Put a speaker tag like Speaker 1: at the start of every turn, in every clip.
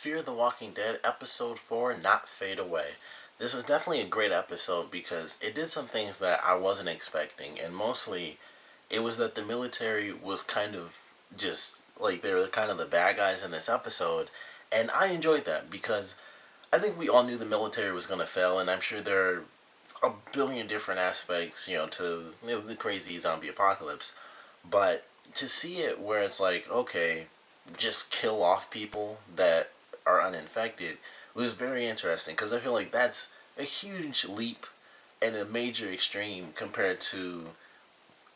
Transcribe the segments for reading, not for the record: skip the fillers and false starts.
Speaker 1: Fear the Walking Dead, Episode 4, Not Fade Away. This was definitely a great episode because it did some things that I wasn't expecting, and mostly it was that the military was kind of just like they were kind of the bad guys in this episode, and I enjoyed that because I think we all knew the military was going to fail, and I'm sure there are a billion different aspects, to the crazy zombie apocalypse, but to see it where it's like, okay, just kill off people that are uninfected was very interesting because I feel like that's a huge leap and a major extreme compared to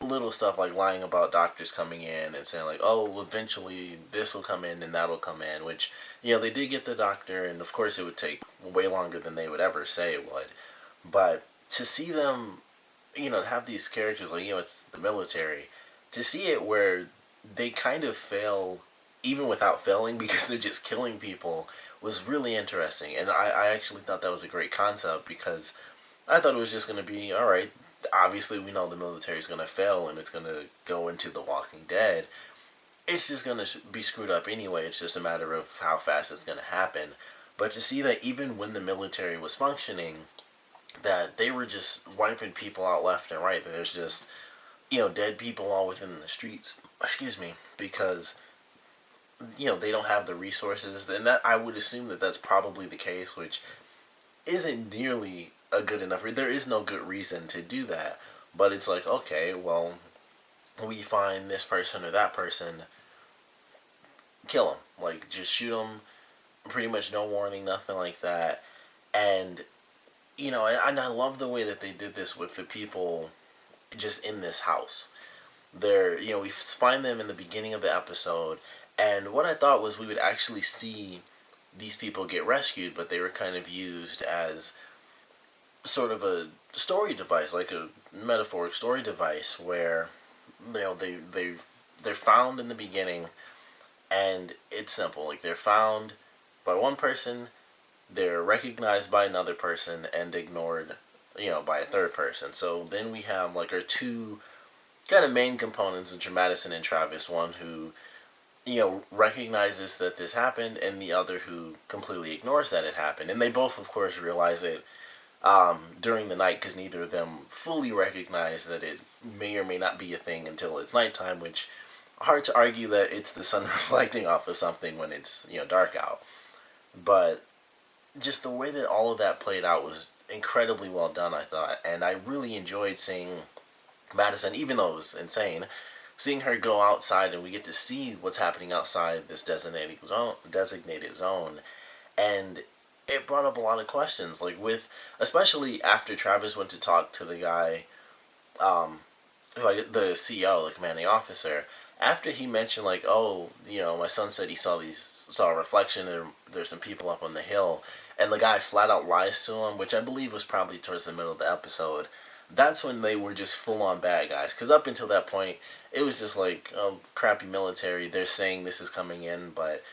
Speaker 1: little stuff like lying about doctors coming in and saying like, oh, well, eventually this will come in and that'll come in, which, they did get the doctor, and of course it would take way longer than they would ever say it would. But to see them, have these characters like, it's the military, to see it where they kind of fail even without failing because they're just killing people was really interesting. And I actually thought that was a great concept because I thought it was just going to be, alright, obviously we know the military is going to fail and it's going to go into The Walking Dead. It's just going to be screwed up anyway. It's just a matter of how fast it's going to happen. But to see that even when the military was functioning, that they were just wiping people out left and right. That there's just, dead people all within the streets. Excuse me. Because, they don't have the resources. And that I would assume that that's probably the case, which isn't nearly a good enough. There is no good reason to do that. But it's like, okay, well, we find this person or that person, kill them. Like, just shoot them. Pretty much no warning, nothing like that. And and I love the way that they did this with the people just in this house. We find them in the beginning of the episode, and what I thought was we would actually see these people get rescued, but they were kind of used as sort of a story device, like a metaphoric story device, where they're found in the beginning, and it's simple. Like, they're found by one person, they're recognized by another person and ignored, by a third person. So then we have like our two kind of main components, which are Madison and Travis. One who, recognizes that this happened, and the other who completely ignores that it happened. And they both, of course, realize it during the night because neither of them fully recognize that it may or may not be a thing until it's nighttime, which hard to argue that it's the sun reflecting off of something when it's, dark out. But just the way that all of that played out was incredibly well done, I thought, and I really enjoyed seeing Madison, even though it was insane, seeing her go outside and we get to see what's happening outside this designated zone, and it brought up a lot of questions, like especially after Travis went to talk to the guy, the CEO, the commanding officer, after he mentioned like, oh, my son said he saw a reflection, and there's some people up on the hill, and the guy flat out lies to him, which I believe was probably towards the middle of the episode. That's when they were just full-on bad guys. Because up until that point, it was just like, crappy military. They're saying this is coming in, but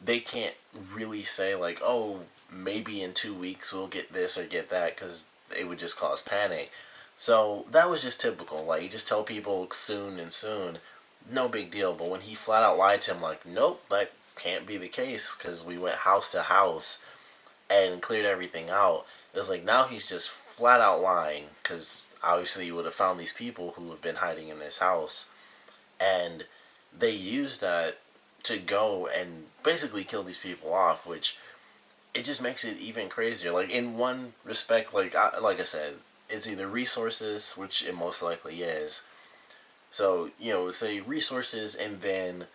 Speaker 1: they can't really say like, oh, maybe in 2 weeks we'll get this or get that, because it would just cause panic. So that was just typical. Like, you just tell people soon and soon, no big deal. But when he flat out lied to him, like, nope, that can't be the case, because we went house to house and cleared everything out. It was like, now he's just flat out lying, because obviously you would have found these people who have been hiding in this house, and they used that to go and basically kill these people off, which it just makes it even crazier. Like, in one respect, like I said, it's either resources, which it most likely is. So, say resources, and then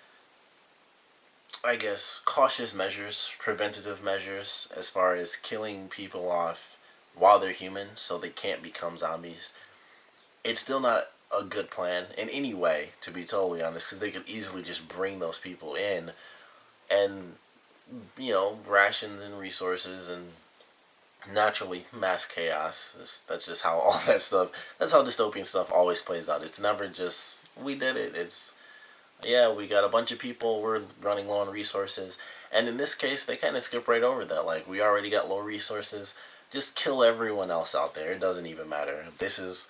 Speaker 1: I guess cautious measures, preventative measures, as far as killing people off while they're human so they can't become zombies. It's still not a good plan in any way, to be totally honest, because they could easily just bring those people in and, rations and resources and naturally mass chaos. That's just how all that stuff, that's how dystopian stuff always plays out. It's never just, we did it. It's, yeah, we got a bunch of people, we're running low on resources. And in this case, they kind of skip right over that. Like, we already got low resources, just kill everyone else out there. It doesn't even matter. This is,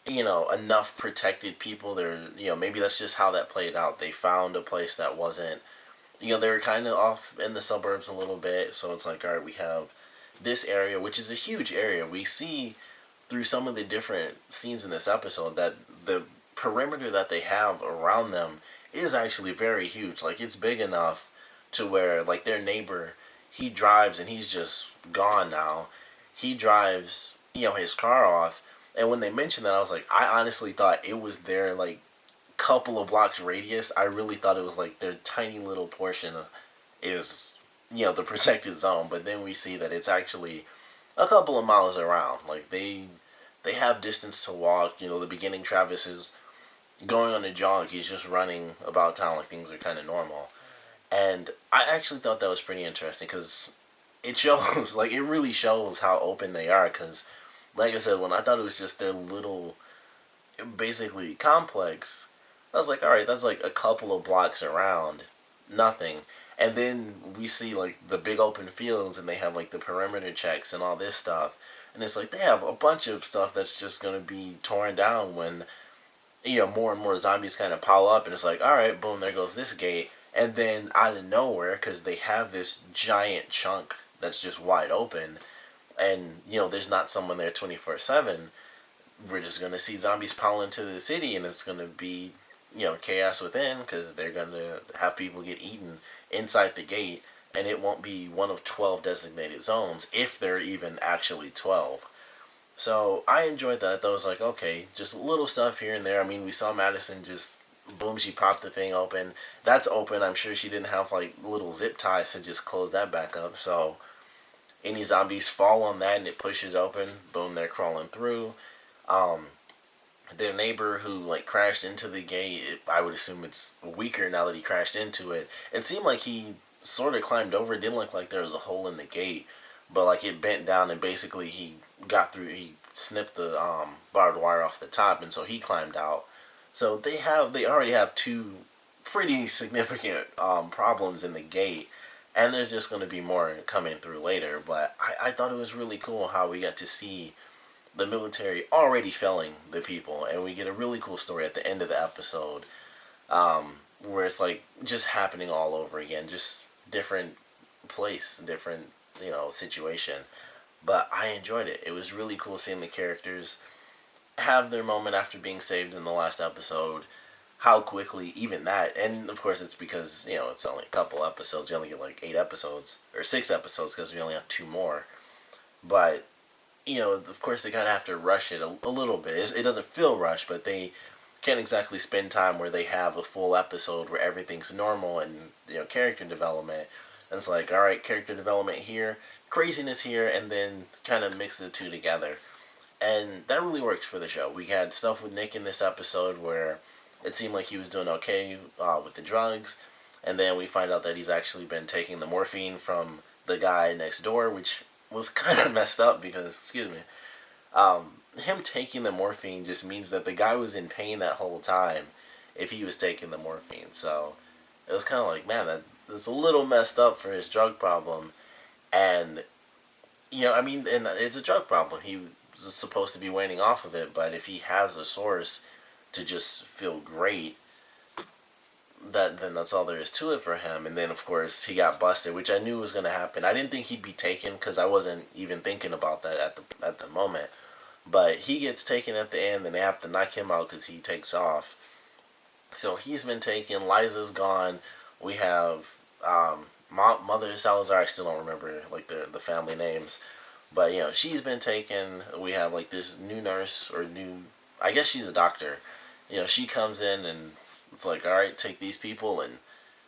Speaker 1: enough protected people. Maybe that's just how that played out. They found a place that wasn't they were kind of off in the suburbs a little bit. So it's like, all right, we have this area, which is a huge area. We see through some of the different scenes in this episode that the perimeter that they have around them is actually very huge. Like, it's big enough to where, like, their neighbor, he drives and he's just gone now. He drives, his car off. And when they mentioned that, I was like, I honestly thought it was their, like, couple of blocks radius. I really thought it was, like, their tiny little portion is, the protected zone. But then we see that it's actually a couple of miles around. Like, they have distance to walk. The beginning, Travis is going on a jog. He's just running about town like things are kind of normal. And I actually thought that was pretty interesting because it shows, like, it really shows how open they are. Because, like I said, when I thought it was just their little, basically, complex, I was like, alright, that's like a couple of blocks around. Nothing. And then we see, like, the big open fields and they have, like, the perimeter checks and all this stuff. And it's like they have a bunch of stuff that's just going to be torn down when, more and more zombies kind of pile up. And it's like, alright, boom, there goes this gate. And then out of nowhere, because they have this giant chunk that's just wide open, and, there's not someone there 24/7, we're just going to see zombies pile into the city, and it's going to be, chaos within, because they're going to have people get eaten inside the gate, and it won't be one of 12 designated zones, if there are even actually 12. So I enjoyed that. I thought it was like, okay, just little stuff here and there. I mean, we saw Madison just, boom, she popped the thing open. That's open. I'm sure she didn't have, like, little zip ties to just close that back up. So any zombies fall on that and it pushes open, boom, they're crawling through. Um, their neighbor who, like, crashed into the gate, I would assume it's weaker now that he crashed into it. It seemed like he sort of climbed over. It didn't look like there was a hole in the gate, but, like, it bent down and basically he got through. He snipped the barbed wire off the top, and so he climbed out. So they already have two pretty significant problems in the gate, and there's just going to be more coming through later. But I thought it was really cool how we got to see the military already felling the people, and we get a really cool story at the end of the episode, where it's like just happening all over again, just different place, different situation. But I enjoyed it. It was really cool seeing the characters have their moment after being saved in the last episode. How quickly, even that, and of course it's because it's only a couple episodes. We only get like 8 episodes or 6 episodes because we only have 2 more. But of course they kind of have to rush it a little bit. It doesn't feel rushed, but they can't exactly spend time where they have a full episode where everything's normal and character development. And it's like, all right, character development here, craziness here, and then kind of mix the two together. And that really works for the show. We had stuff with Nick in this episode where it seemed like he was doing okay with the drugs, and then we find out that he's actually been taking the morphine from the guy next door, which was kind of messed up because, him taking the morphine just means that the guy was in pain that whole time if he was taking the morphine. So it was kind of like, man, that's a little messed up for his drug problem. And, and it's a drug problem. He was supposed to be waning off of it, but if he has a source to just feel great, then that's all there is to it for him. And then of course he got busted, which I knew was going to happen. I didn't think he'd be taken because I wasn't even thinking about that at the moment. But he gets taken at the end, and they have to knock him out because he takes off. So he's been taken. Liza's gone. We have Mother Salazar. I still don't remember like the family names, but she's been taken. We have like this new nurse or new. I guess she's a doctor. She comes in and it's like, all right, take these people and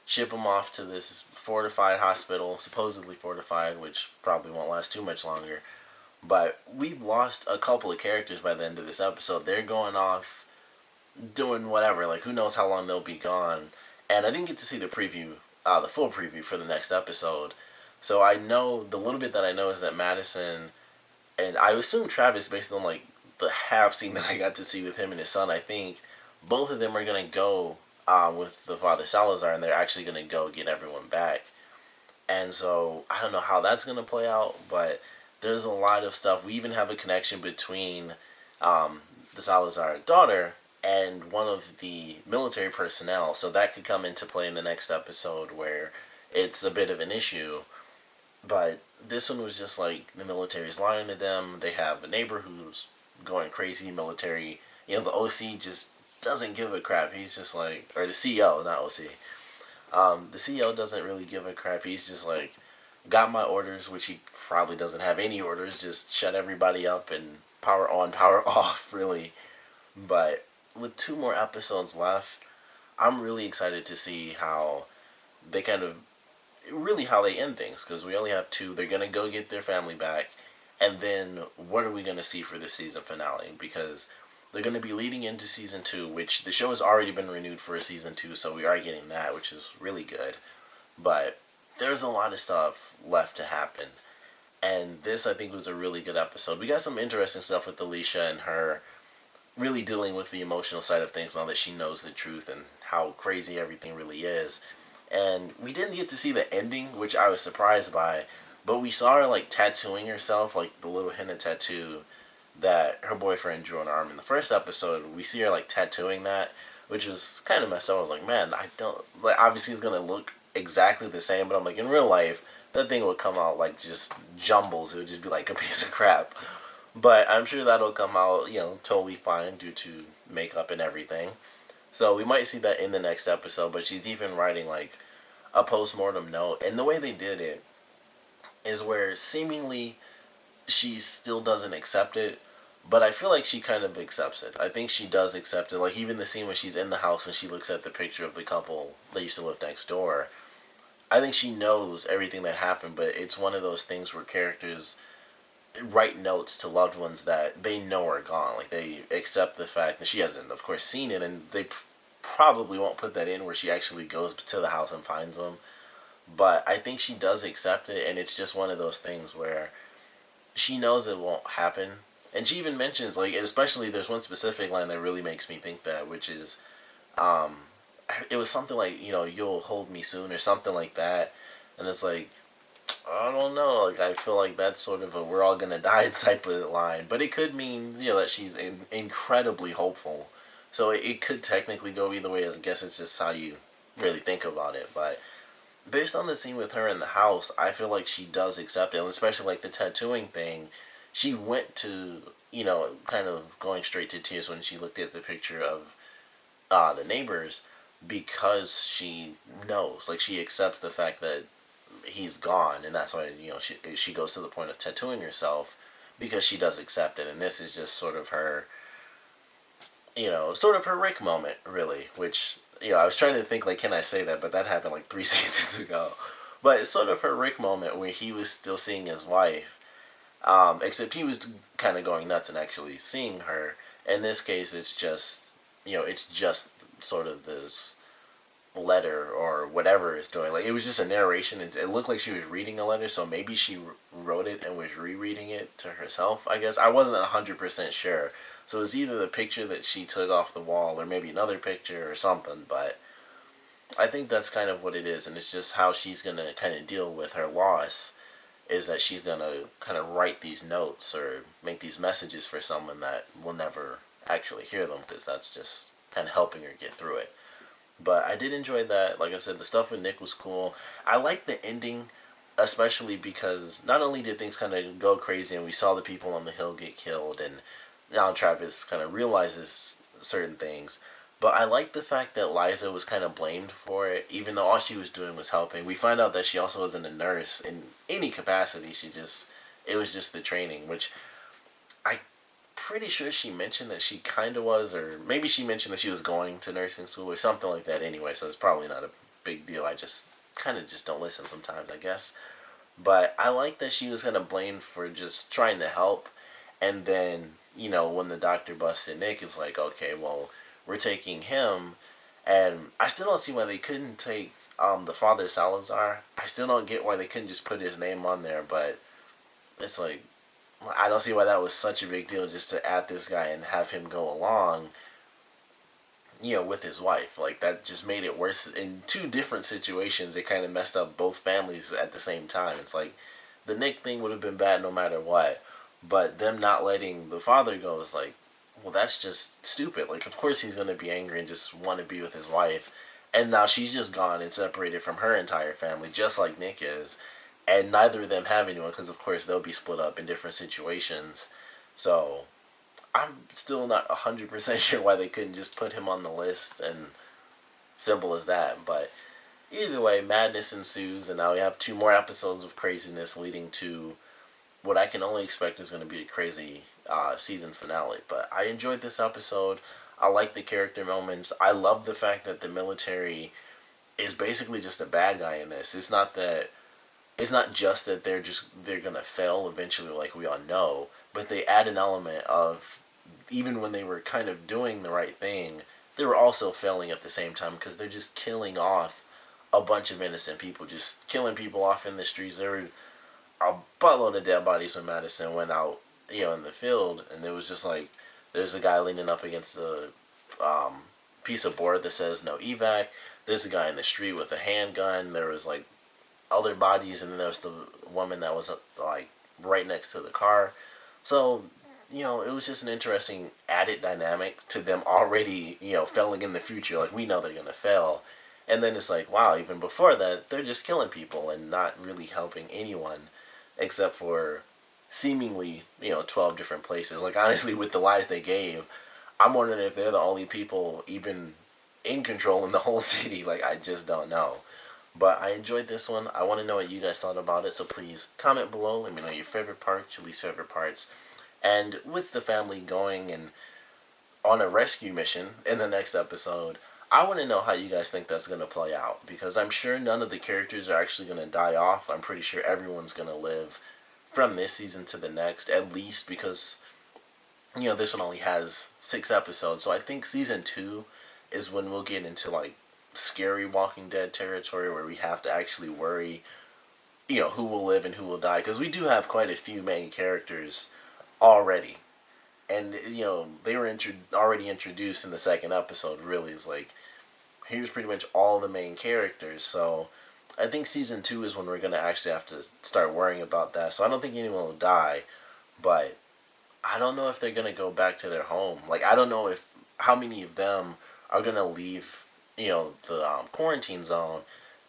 Speaker 1: ship them off to this fortified hospital, supposedly fortified, which probably won't last too much longer. But we've lost a couple of characters by the end of this episode. They're going off doing whatever. Like, who knows how long they'll be gone. And I didn't get to see the preview, the full preview for the next episode. So I know, the little bit that I know is that Madison, and I assume Travis, based on like the half scene that I got to see with him and his son, I think both of them are going to go with the Father Salazar, and they're actually going to go get everyone back. And so I don't know how that's going to play out, but there's a lot of stuff. We even have a connection between the Salazar daughter and one of the military personnel, so that could come into play in the next episode where it's a bit of an issue. But this one was just like the military's lying to them. They have a neighbor who's going crazy military. The OC just doesn't give a crap. He's just like, or the CEO, not OC. The CEO doesn't really give a crap. He's just like, got my orders, which he probably doesn't have any orders. Just shut everybody up and power on, power off, really. But with 2 more episodes left, I'm really excited to see how they kind of really how they end things, because we only have 2. They're gonna go get their family back, and then what are we gonna see for the season finale? Because they're gonna be leading into season 2, which the show has already been renewed for a season 2, so we are getting that, which is really good. But there's a lot of stuff left to happen, and this I think was a really good episode. We got some interesting stuff with Alicia and her really dealing with the emotional side of things now that she knows the truth and how crazy everything really is. And we didn't get to see the ending, which I was surprised by, but we saw her like tattooing herself, like the little henna tattoo that her boyfriend drew on her arm in the first episode. We see her like tattooing that, which was kind of messed up. I was like, man, I don't like. Obviously, it's gonna look exactly the same, but I'm like, in real life, that thing would come out like just jumbles. It would just be like a piece of crap. But I'm sure that'll come out, totally fine due to makeup and everything. So we might see that in the next episode. But she's even writing like a post-mortem note, and the way they did it is where seemingly she still doesn't accept it, but I feel like she kind of accepts it. I think she does accept it. Like even the scene when she's in the house and she looks at the picture of the couple that used to live next door, I think she knows everything that happened, but it's one of those things where characters write notes to loved ones that they know are gone. Like they accept the fact that she hasn't, of course, seen it, and they probably won't put that in where she actually goes to the house and finds them. But I think she does accept it, and it's just one of those things where she knows it won't happen. And she even mentions, like, especially there's one specific line that really makes me think that, which is, um, it was something like, you'll hold me soon or something like that. And it's like, I don't know. Like, I feel like that's sort of a we're all gonna die type of line. But it could mean, that she's incredibly hopeful. So it could technically go either way. I guess it's just how you really think about it. But based on the scene with her in the house, I feel like she does accept it. And especially like the tattooing thing, she went to, kind of going straight to tears when she looked at the picture of the neighbors, because she knows, like she accepts the fact that he's gone, and that's why she goes to the point of tattooing herself, because she does accept it. And this is just sort of her, sort of her Rick moment, really. Which I was trying to think like, can I say that? But that happened like 3 seasons ago. But it's sort of her Rick moment where he was still seeing his wife, except he was kind of going nuts and actually seeing her. In this case, it's just it's just sort of this letter or whatever it's doing. Like it was just a narration, and it looked like she was reading a letter, so maybe she wrote it and was rereading it to herself, I guess. I wasn't 100% sure. So it was either the picture that she took off the wall or maybe another picture or something, but I think that's kind of what it is, and it's just how she's going to kind of deal with her loss, is that she's going to kind of write these notes or make these messages for someone that will never actually hear them, because that's just kind of helping her get through it. But I did enjoy that. Like I said, the stuff with Nick was cool. I liked the ending, especially because not only did things kind of go crazy and we saw the people on the hill get killed, and now Travis kind of realizes certain things, but I like the fact that Liza was kind of blamed for it, even though all she was doing was helping. We find out that she also wasn't a nurse in any capacity. It was just the training, which I pretty sure she mentioned that she kind of was, or maybe she mentioned that she was going to nursing school or something like that anyway, so it's probably not a big deal. I just kind of just don't listen sometimes, I guess. But I like that she was kind of blamed for just trying to help, and then, when the doctor busted Nick, it's like, okay, well, we're taking him, and I still don't see why they couldn't take the father Salazar. I still don't get why they couldn't just put his name on there, but it's like, I don't see why that was such a big deal just to add this guy and have him go along, with his wife. Like, that just made it worse. In 2 different situations, it kind of messed up both families at the same time. It's like, the Nick thing would have been bad no matter what, but them not letting the father go is like, well, that's just stupid. Like, of course he's gonna be angry and just want to be with his wife, and now she's just gone and separated from her entire family, just like Nick is, and neither of them have anyone because, of course, they'll be split up in different situations. So I'm still not 100% sure why they couldn't just put him on the list, and simple as that. But either way, madness ensues, and now we have 2 more episodes of craziness leading to what I can only expect is going to be a crazy season finale. But I enjoyed this episode. I like the character moments. I love the fact that the military is basically just a bad guy in this. It's not just that they're gonna fail eventually, like we all know, but they add an element of, even when they were kind of doing the right thing, they were also failing at the same time because they're just killing off a bunch of innocent people, just killing people off in the streets. There were a buttload of dead bodies when Madison went out, in the field, and it was just like there's a guy leaning up against the um, piece of board that says no evac. There's a guy in the street with a handgun. There was like other bodies, and then there was the woman that was like right next to the car. So it was just an interesting added dynamic to them already, failing in the future. Like, we know they're gonna fail, and then it's like, wow, even before that, they're just killing people and not really helping anyone, except for seemingly 12 different places. Like, honestly, with the lies they gave, I'm wondering if they're the only people even in control in the whole city. Like, I just don't know. But I enjoyed this one. I want to know what you guys thought about it. So please comment below. Let me know your favorite parts, your least favorite parts. And with the family going and on a rescue mission in the next episode, I want to know how you guys think that's going to play out. Because I'm sure none of the characters are actually going to die off. I'm pretty sure everyone's going to live from this season to the next, at least, because this one only has 6 episodes. So I think season 2 is when we'll get into like scary Walking Dead territory where we have to actually worry, who will live and who will die. Because we do have quite a few main characters already. And, they were already introduced in the second episode, really. It's like, here's pretty much all the main characters. So I think season 2 is when we're going to actually have to start worrying about that. So I don't think anyone will die. But I don't know if they're going to go back to their home. Like, I don't know how many of them are going to leave, the quarantine zone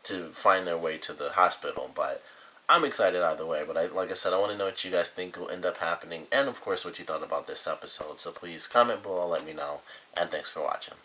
Speaker 1: to find their way to the hospital. But I'm excited either way. But like I said, I want to know what you guys think will end up happening. And, of course, what you thought about this episode. So please comment below, let me know. And thanks for watching.